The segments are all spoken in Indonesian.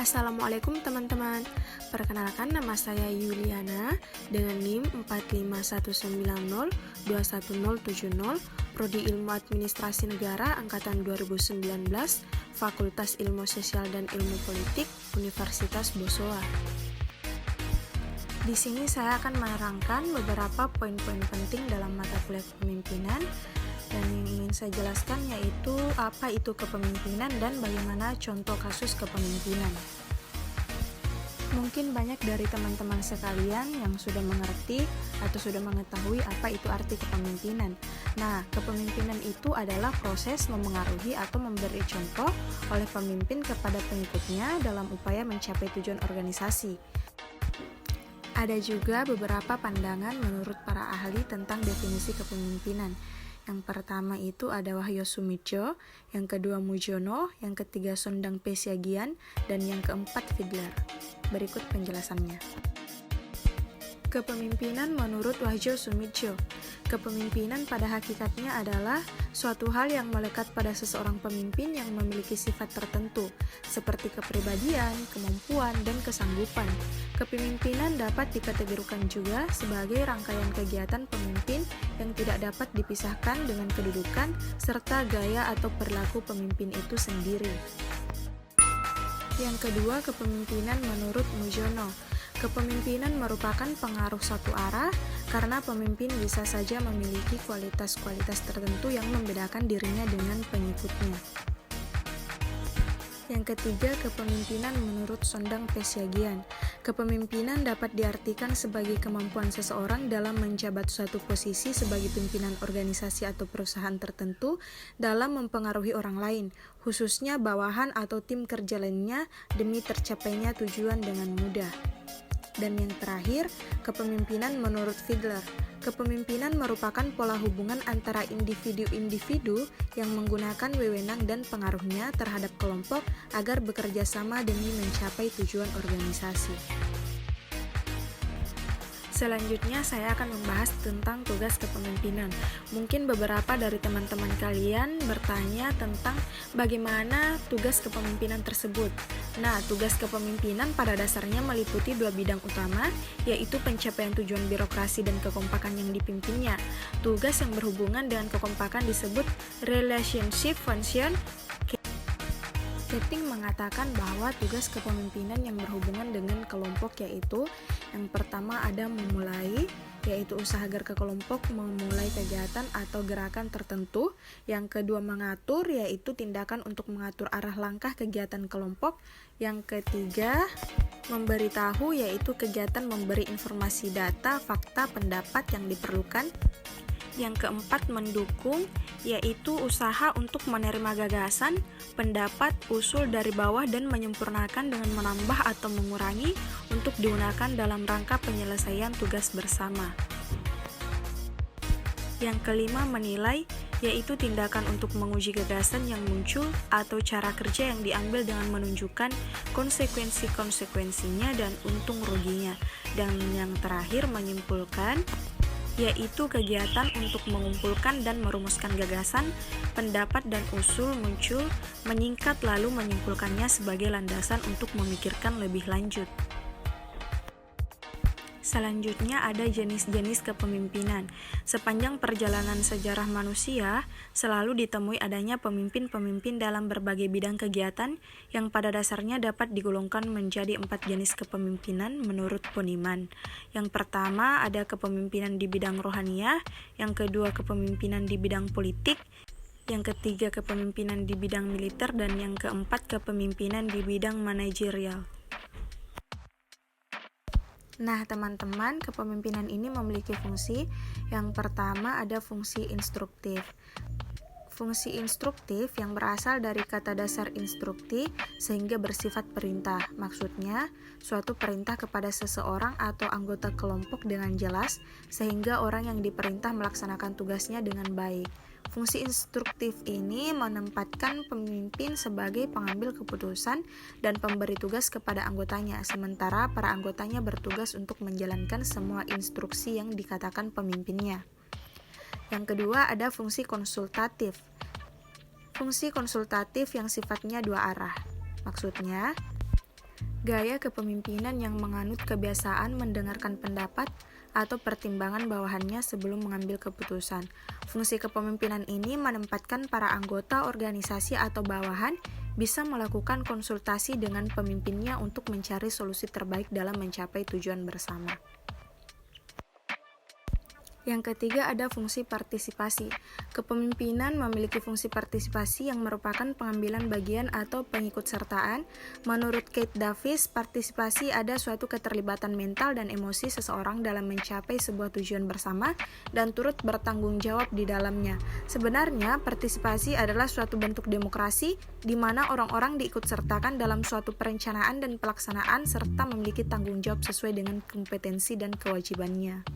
Assalamualaikum teman-teman. Perkenalkan, nama saya Yuliana dengan NIM 45190211070, Prodi Ilmu Administrasi Negara angkatan 2019, Fakultas Ilmu Sosial dan Ilmu Politik, Universitas Bosowa. Di sini saya akan menerangkan beberapa poin-poin penting dalam mata kuliah kepemimpinan. Dan yang ingin saya jelaskan yaitu apa itu kepemimpinan dan bagaimana contoh kasus kepemimpinan. Mungkin banyak dari teman-teman sekalian yang sudah mengerti atau sudah mengetahui apa itu arti kepemimpinan. Nah, kepemimpinan itu adalah proses memengaruhi atau memberi contoh oleh pemimpin kepada pengikutnya dalam upaya mencapai tujuan organisasi. Ada juga beberapa pandangan menurut para ahli tentang definisi kepemimpinan. Yang pertama itu ada Wahyo Sumidjo, yang kedua Mujono, yang ketiga Sondang P. Siagian, dan yang keempat Fidler. Berikut penjelasannya. Kepemimpinan menurut Wahyo Sumidjo. Kepemimpinan pada hakikatnya adalah suatu hal yang melekat pada seseorang pemimpin yang memiliki sifat tertentu, seperti kepribadian, kemampuan, dan kesanggupan. Kepemimpinan dapat dikategorikan juga sebagai rangkaian kegiatan pemimpin yang tidak dapat dipisahkan dengan kedudukan serta gaya atau perilaku pemimpin itu sendiri. Yang kedua, kepemimpinan menurut Mujono. Kepemimpinan merupakan pengaruh satu arah karena pemimpin bisa saja memiliki kualitas-kualitas tertentu yang membedakan dirinya dengan pengikutnya. Yang ketiga, kepemimpinan menurut Sondang P. Siagian. Kepemimpinan dapat diartikan sebagai kemampuan seseorang dalam menjabat suatu posisi sebagai pimpinan organisasi atau perusahaan tertentu dalam mempengaruhi orang lain, khususnya bawahan atau tim kerja lainnya demi tercapainya tujuan dengan mudah. Dan yang terakhir, kepemimpinan menurut Fidler. Kepemimpinan merupakan pola hubungan antara individu-individu yang menggunakan wewenang dan pengaruhnya terhadap kelompok agar bekerja sama demi mencapai tujuan organisasi. Selanjutnya saya akan membahas tentang tugas kepemimpinan. Mungkin beberapa dari teman-teman kalian bertanya tentang bagaimana tugas kepemimpinan tersebut. Nah, tugas kepemimpinan pada dasarnya meliputi dua bidang utama, yaitu pencapaian tujuan birokrasi dan kekompakan yang dipimpinnya. Tugas yang berhubungan dengan kekompakan disebut relationship function. Keting mengatakan bahwa tugas kepemimpinan yang berhubungan dengan kelompok yaitu yang pertama ada memulai, yaitu usaha agar ke kelompok memulai kegiatan atau gerakan tertentu. Yang kedua mengatur, yaitu tindakan untuk mengatur arah langkah kegiatan kelompok. Yang ketiga memberitahu, yaitu kegiatan memberi informasi data, fakta, pendapat yang diperlukan. Yang keempat mendukung, yaitu usaha untuk menerima gagasan, pendapat, usul dari bawah dan menyempurnakan dengan menambah atau mengurangi untuk digunakan dalam rangka penyelesaian tugas bersama. Yang kelima menilai, yaitu tindakan untuk menguji gagasan yang muncul atau cara kerja yang diambil dengan menunjukkan konsekuensi-konsekuensinya dan untung ruginya. Dan yang terakhir menyimpulkan, yaitu kegiatan untuk mengumpulkan dan merumuskan gagasan, pendapat dan usul muncul, menyingkat lalu menyimpulkannya sebagai landasan untuk memikirkan lebih lanjut. Selanjutnya ada jenis-jenis kepemimpinan. Sepanjang perjalanan sejarah manusia, selalu ditemui adanya pemimpin-pemimpin dalam berbagai bidang kegiatan yang pada dasarnya dapat digolongkan menjadi 4 jenis kepemimpinan menurut Poniman. Yang pertama ada kepemimpinan di bidang rohaniah, yang kedua kepemimpinan di bidang politik, yang ketiga kepemimpinan di bidang militer, dan yang keempat kepemimpinan di bidang manajerial. Nah, teman-teman, kepemimpinan ini memiliki fungsi. Yang pertama ada fungsi instruktif. Fungsi instruktif yang berasal dari kata dasar instrukti sehingga bersifat perintah. Maksudnya, suatu perintah kepada seseorang atau anggota kelompok dengan jelas sehingga orang yang diperintah melaksanakan tugasnya dengan baik. Fungsi instruktif ini menempatkan pemimpin sebagai pengambil keputusan dan pemberi tugas kepada anggotanya, sementara para anggotanya bertugas untuk menjalankan semua instruksi yang dikatakan pemimpinnya. Yang kedua ada fungsi konsultatif. Fungsi konsultatif yang sifatnya dua arah. Maksudnya, Gaya kepemimpinan yang menganut kebiasaan mendengarkan pendapat atau pertimbangan bawahannya sebelum mengambil keputusan. Fungsi kepemimpinan ini menempatkan para anggota organisasi atau bawahan bisa melakukan konsultasi dengan pemimpinnya untuk mencari solusi terbaik dalam mencapai tujuan bersama. Yang ketiga ada fungsi partisipasi. Kepemimpinan memiliki fungsi partisipasi yang merupakan pengambilan bagian atau pengikutsertaan. Menurut Kate Davis, partisipasi ada suatu keterlibatan mental dan emosi seseorang dalam mencapai sebuah tujuan bersama dan turut bertanggung jawab di dalamnya. Sebenarnya, partisipasi adalah suatu bentuk demokrasi di mana orang-orang diikutsertakan dalam suatu perencanaan dan pelaksanaan serta memiliki tanggung jawab sesuai dengan kompetensi dan kewajibannya.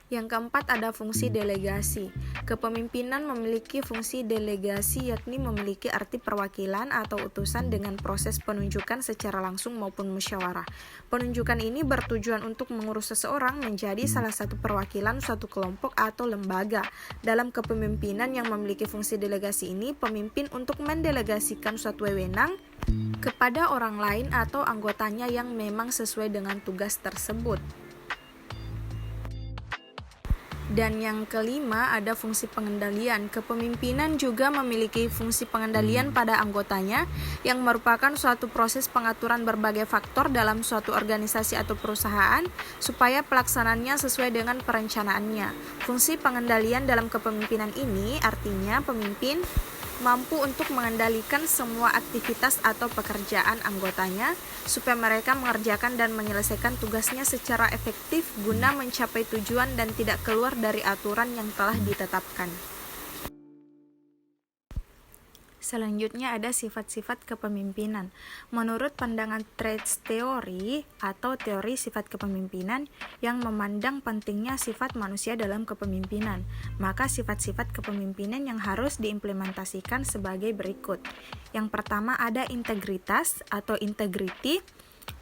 Yang keempat ada fungsi delegasi. Kepemimpinan memiliki fungsi delegasi yakni memiliki arti perwakilan atau utusan dengan proses penunjukan secara langsung maupun musyawarah. Penunjukan ini bertujuan untuk mengurus seseorang menjadi salah satu perwakilan suatu kelompok atau lembaga. Dalam kepemimpinan yang memiliki fungsi delegasi ini, pemimpin untuk mendelegasikan suatu wewenang kepada orang lain atau anggotanya yang memang sesuai dengan tugas tersebut. Dan yang kelima ada fungsi pengendalian. Kepemimpinan juga memiliki fungsi pengendalian pada anggotanya yang merupakan suatu proses pengaturan berbagai faktor dalam suatu organisasi atau perusahaan supaya pelaksanaannya sesuai dengan perencanaannya. Fungsi pengendalian dalam kepemimpinan ini artinya pemimpin mampu untuk mengendalikan semua aktivitas atau pekerjaan anggotanya supaya mereka mengerjakan dan menyelesaikan tugasnya secara efektif guna mencapai tujuan dan tidak keluar dari aturan yang telah ditetapkan. Selanjutnya ada sifat-sifat kepemimpinan. Menurut pandangan traits theory atau teori sifat kepemimpinan yang memandang pentingnya sifat manusia dalam kepemimpinan, maka sifat-sifat kepemimpinan yang harus diimplementasikan sebagai berikut. Yang pertama ada integritas atau integrity.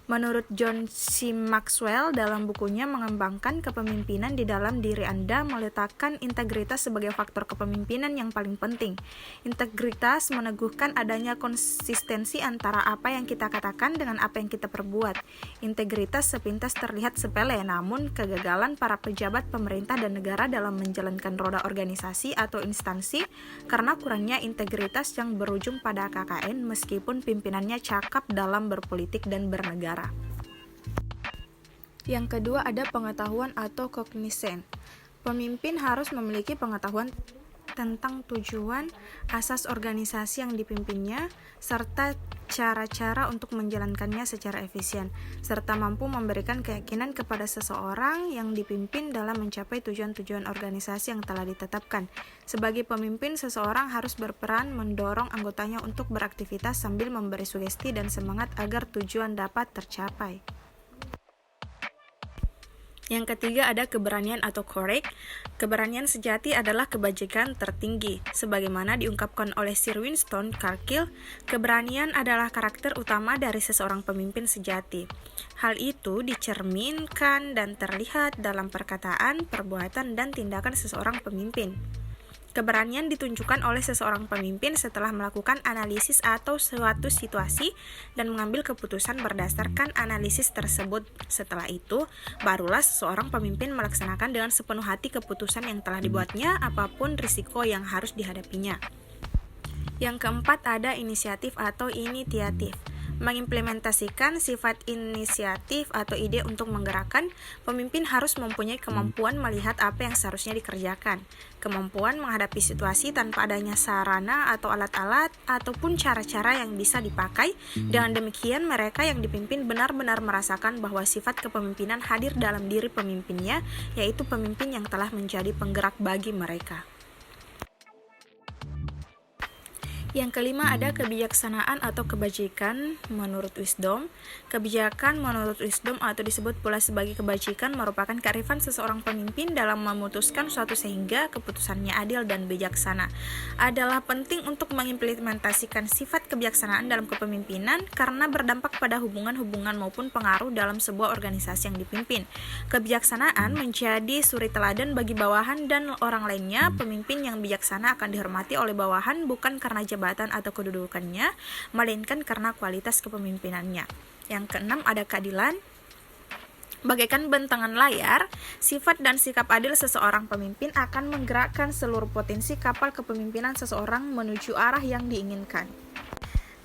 Menurut John C. Maxwell dalam bukunya Mengembangkan Kepemimpinan di dalam Diri Anda meletakkan integritas sebagai faktor kepemimpinan yang paling penting. Integritas meneguhkan adanya konsistensi antara apa yang kita katakan dengan apa yang kita perbuat. Integritas sepintas terlihat sepele, namun kegagalan para pejabat pemerintah dan negara dalam menjalankan roda organisasi atau instansi karena kurangnya integritas yang berujung pada KKN meskipun pimpinannya cakap dalam berpolitik dan bernegara. Yang kedua ada pengetahuan atau cognizant. Pemimpin harus memiliki pengetahuan tentang tujuan, asas organisasi yang dipimpinnya, serta cara-cara untuk menjalankannya secara efisien, serta mampu memberikan keyakinan kepada seseorang yang dipimpin dalam mencapai tujuan-tujuan organisasi yang telah ditetapkan. Sebagai pemimpin, seseorang harus berperan mendorong anggotanya untuk beraktivitas sambil memberi sugesti dan semangat agar tujuan dapat tercapai. Yang ketiga ada keberanian atau courage. Keberanian sejati adalah kebajikan tertinggi. Sebagaimana diungkapkan oleh Sir Winston Churchill, keberanian adalah karakter utama dari seseorang pemimpin sejati. Hal itu dicerminkan dan terlihat dalam perkataan, perbuatan, dan tindakan seseorang pemimpin. Keberanian ditunjukkan oleh seseorang pemimpin setelah melakukan analisis atau suatu situasi dan mengambil keputusan berdasarkan analisis tersebut. Setelah itu, barulah seseorang pemimpin melaksanakan dengan sepenuh hati keputusan yang telah dibuatnya, apapun risiko yang harus dihadapinya. Yang keempat ada inisiatif atau initiatif. Mengimplementasikan sifat inisiatif atau ide untuk menggerakkan, pemimpin harus mempunyai kemampuan melihat apa yang seharusnya dikerjakan, kemampuan menghadapi situasi tanpa adanya sarana atau alat-alat ataupun cara-cara yang bisa dipakai. Dengan demikian, mereka yang dipimpin benar-benar merasakan bahwa sifat kepemimpinan hadir dalam diri pemimpinnya, yaitu pemimpin yang telah menjadi penggerak bagi mereka. Yang kelima ada kebijaksanaan atau kebajikan menurut Wisdom. Kebijakan menurut Wisdom atau disebut pula sebagai kebajikan merupakan kearifan seseorang pemimpin dalam memutuskan suatu sehingga keputusannya adil dan bijaksana. Adalah penting untuk mengimplementasikan sifat kebijaksanaan dalam kepemimpinan karena berdampak pada hubungan-hubungan maupun pengaruh dalam sebuah organisasi yang dipimpin. Kebijaksanaan menjadi suri teladan bagi bawahan dan orang lainnya. Pemimpin yang bijaksana akan dihormati oleh bawahan bukan karena jabatan jabatan atau kedudukannya, melainkan karena kualitas kepemimpinannya. Yang keenam ada keadilan. Bagaikan bentangan layar, sifat dan sikap adil seseorang pemimpin akan menggerakkan seluruh potensi kapal kepemimpinan seseorang menuju arah yang diinginkan.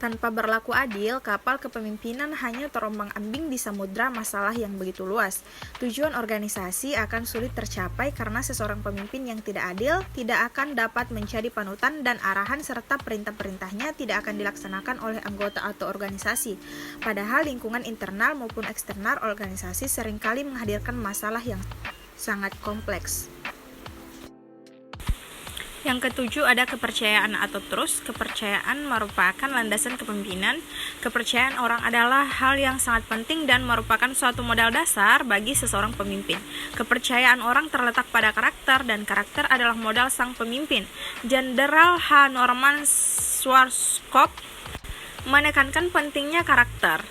Tanpa berlaku adil, kapal kepemimpinan hanya terombang-ambing di samudra masalah yang begitu luas. Tujuan organisasi akan sulit tercapai karena seseorang pemimpin yang tidak adil tidak akan dapat menjadi panutan dan arahan serta perintah-perintahnya tidak akan dilaksanakan oleh anggota atau organisasi. Padahal lingkungan internal maupun eksternal organisasi seringkali menghadirkan masalah yang sangat kompleks. Yang ketujuh ada kepercayaan atau trust. Kepercayaan merupakan landasan kepemimpinan. Kepercayaan orang adalah hal yang sangat penting dan merupakan suatu modal dasar bagi seseorang pemimpin. Kepercayaan orang terletak pada karakter dan karakter adalah modal sang pemimpin. Jenderal H. Norman Schwarzkopf menekankan pentingnya karakter,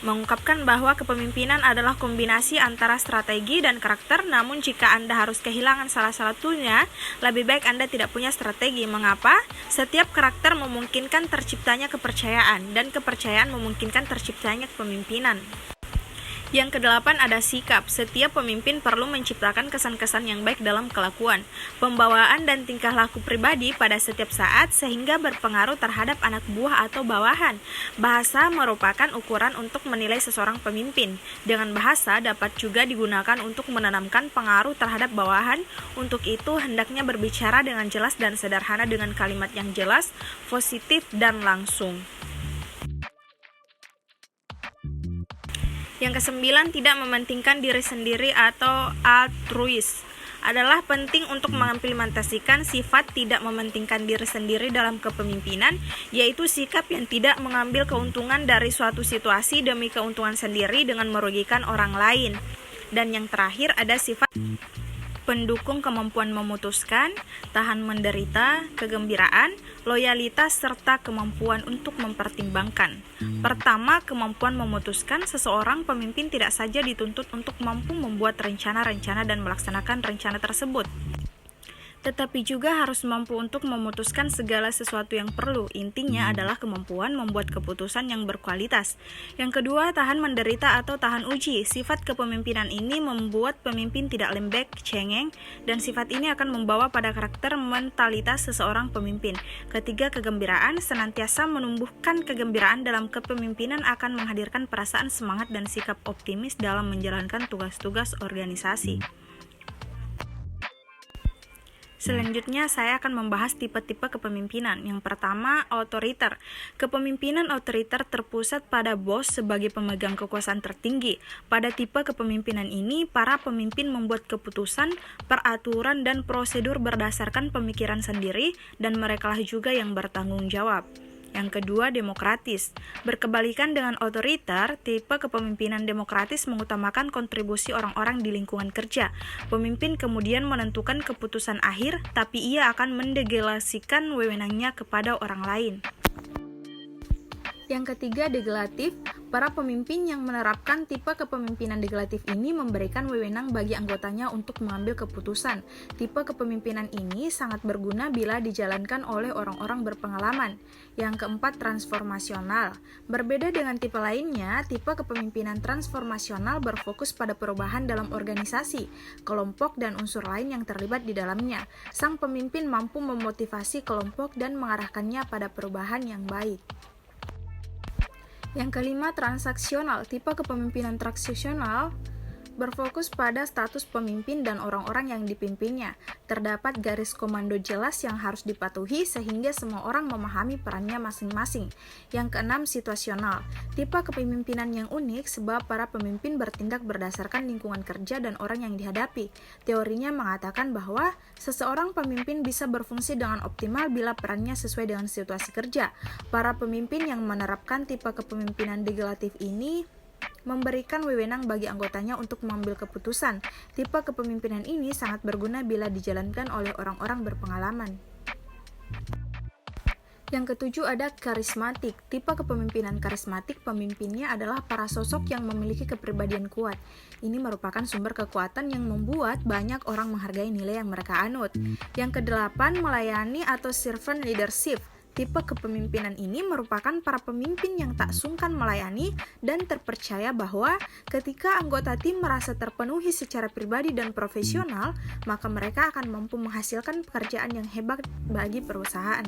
mengungkapkan bahwa kepemimpinan adalah kombinasi antara strategi dan karakter, namun jika Anda harus kehilangan salah satunya, lebih baik Anda tidak punya strategi. Mengapa? Setiap karakter memungkinkan terciptanya kepercayaan, dan kepercayaan memungkinkan terciptanya kepemimpinan. Yang kedelapan ada sikap. Setiap pemimpin perlu menciptakan kesan-kesan yang baik dalam kelakuan, pembawaan dan tingkah laku pribadi pada setiap saat sehingga berpengaruh terhadap anak buah atau bawahan. Bahasa merupakan ukuran untuk menilai seseorang pemimpin. Dengan bahasa dapat juga digunakan untuk menanamkan pengaruh terhadap bawahan. Untuk itu hendaknya berbicara dengan jelas dan sederhana dengan kalimat yang jelas, positif dan langsung. Yang kesembilan, tidak mementingkan diri sendiri atau altruis. Adalah penting untuk mengimplementasikan sifat tidak mementingkan diri sendiri dalam kepemimpinan, yaitu sikap yang tidak mengambil keuntungan dari suatu situasi demi keuntungan sendiri dengan merugikan orang lain. Dan yang terakhir ada sifat pendukung kemampuan memutuskan, tahan menderita, kegembiraan, loyalitas, serta kemampuan untuk mempertimbangkan. Pertama, kemampuan memutuskan. Seseorang pemimpin tidak saja dituntut untuk mampu membuat rencana-rencana dan melaksanakan rencana tersebut, tetapi juga harus mampu untuk memutuskan segala sesuatu yang perlu. Intinya adalah kemampuan membuat keputusan yang berkualitas. Yang kedua, tahan menderita atau tahan uji. Sifat kepemimpinan ini membuat pemimpin tidak lembek, cengeng, dan sifat ini akan membawa pada karakter mentalitas seseorang pemimpin. Ketiga, kegembiraan. Senantiasa menumbuhkan kegembiraan dalam kepemimpinan akan menghadirkan perasaan semangat dan sikap optimis dalam menjalankan tugas-tugas organisasi. Selanjutnya saya akan membahas tipe-tipe kepemimpinan. Yang pertama, otoriter. Kepemimpinan otoriter terpusat pada bos sebagai pemegang kekuasaan tertinggi. Pada tipe kepemimpinan ini, para pemimpin membuat keputusan, peraturan, dan prosedur berdasarkan pemikiran sendiri, dan merekalah juga yang bertanggung jawab. Yang kedua, demokratis. Berkebalikan dengan otoriter, tipe kepemimpinan demokratis mengutamakan kontribusi orang-orang di lingkungan kerja. Pemimpin kemudian menentukan keputusan akhir, tapi ia akan mendelegasikan wewenangnya kepada orang lain. Yang ketiga, delegatif. Para pemimpin yang menerapkan tipe kepemimpinan delegatif ini memberikan wewenang bagi anggotanya untuk mengambil keputusan. Tipe kepemimpinan ini sangat berguna bila dijalankan oleh orang-orang berpengalaman. Yang keempat, transformasional. Berbeda dengan tipe lainnya, tipe kepemimpinan transformasional berfokus pada perubahan dalam organisasi, kelompok, dan unsur lain yang terlibat di dalamnya. Sang pemimpin mampu memotivasi kelompok dan mengarahkannya pada perubahan yang baik. Yang kelima, transaksional. Tipe kepemimpinan transaksional berfokus pada status pemimpin dan orang-orang yang dipimpinnya. Terdapat garis komando jelas yang harus dipatuhi sehingga semua orang memahami perannya masing-masing. Yang keenam, situasional. Tipe kepemimpinan yang unik sebab para pemimpin bertindak berdasarkan lingkungan kerja dan orang yang dihadapi. Teorinya mengatakan bahwa seseorang pemimpin bisa berfungsi dengan optimal bila perannya sesuai dengan situasi kerja. Para pemimpin yang menerapkan tipe kepemimpinan delegatif ini memberikan wewenang bagi anggotanya untuk mengambil keputusan. Tipe kepemimpinan ini sangat berguna bila dijalankan oleh orang-orang berpengalaman. Yang ketujuh ada karismatik. Tipe kepemimpinan karismatik, pemimpinnya adalah para sosok yang memiliki kepribadian kuat. Ini merupakan sumber kekuatan yang membuat banyak orang menghargai nilai yang mereka anut. Yang kedelapan, melayani atau servant leadership. Tipe kepemimpinan ini merupakan para pemimpin yang tak sungkan melayani dan terpercaya bahwa ketika anggota tim merasa terpenuhi secara pribadi dan profesional, maka mereka akan mampu menghasilkan pekerjaan yang hebat bagi perusahaan.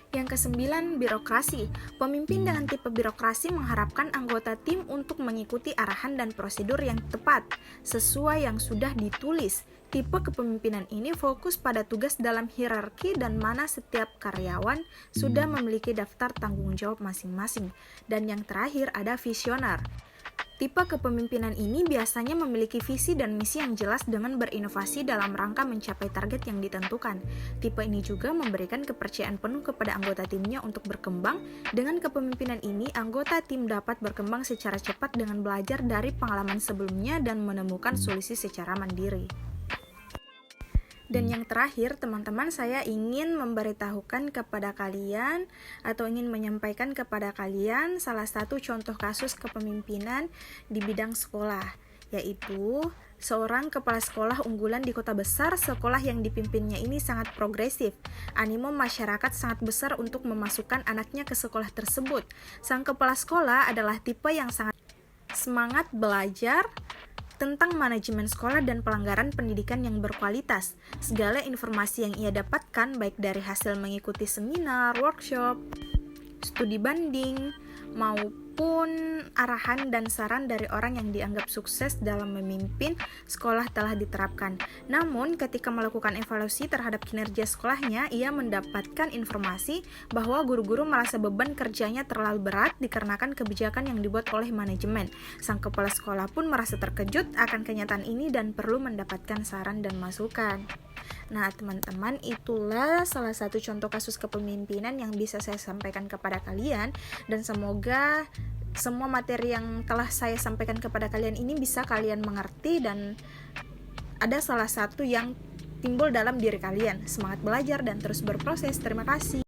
Yang kesembilan, birokrasi. Pemimpin dengan tipe birokrasi mengharapkan anggota tim untuk mengikuti arahan dan prosedur yang tepat, sesuai yang sudah ditulis. Tipe kepemimpinan ini fokus pada tugas dalam hierarki dan mana setiap karyawan sudah memiliki daftar tanggung jawab masing-masing. Dan yang terakhir ada visioner. Tipe kepemimpinan ini biasanya memiliki visi dan misi yang jelas dengan berinovasi dalam rangka mencapai target yang ditentukan. Tipe ini juga memberikan kepercayaan penuh kepada anggota timnya untuk berkembang. Dengan kepemimpinan ini, anggota tim dapat berkembang secara cepat dengan belajar dari pengalaman sebelumnya dan menemukan solusi secara mandiri. Dan yang terakhir, teman-teman, saya ingin memberitahukan kepada kalian atau ingin menyampaikan kepada kalian salah satu contoh kasus kepemimpinan di bidang sekolah, yaitu seorang kepala sekolah unggulan di kota besar. Sekolah yang dipimpinnya ini sangat progresif. Animo masyarakat sangat besar untuk memasukkan anaknya ke sekolah tersebut. Sang kepala sekolah adalah tipe yang sangat semangat belajar tentang manajemen sekolah dan pelanggaran pendidikan yang berkualitas. Segala informasi yang ia dapatkan, baik dari hasil mengikuti seminar, workshop, studi banding, maupun arahan dan saran dari orang yang dianggap sukses dalam memimpin sekolah telah diterapkan. Namun, ketika melakukan evaluasi terhadap kinerja sekolahnya, ia mendapatkan informasi bahwa guru-guru merasa beban kerjanya terlalu berat dikarenakan kebijakan yang dibuat oleh manajemen. Sang kepala sekolah pun merasa terkejut akan kenyataan ini dan perlu mendapatkan saran dan masukan. Nah, teman-teman, itulah salah satu contoh kasus kepemimpinan yang bisa saya sampaikan kepada kalian, dan semoga semua materi yang telah saya sampaikan kepada kalian ini bisa kalian mengerti dan ada salah satu yang timbul dalam diri kalian. Semangat belajar dan terus berproses. Terima kasih.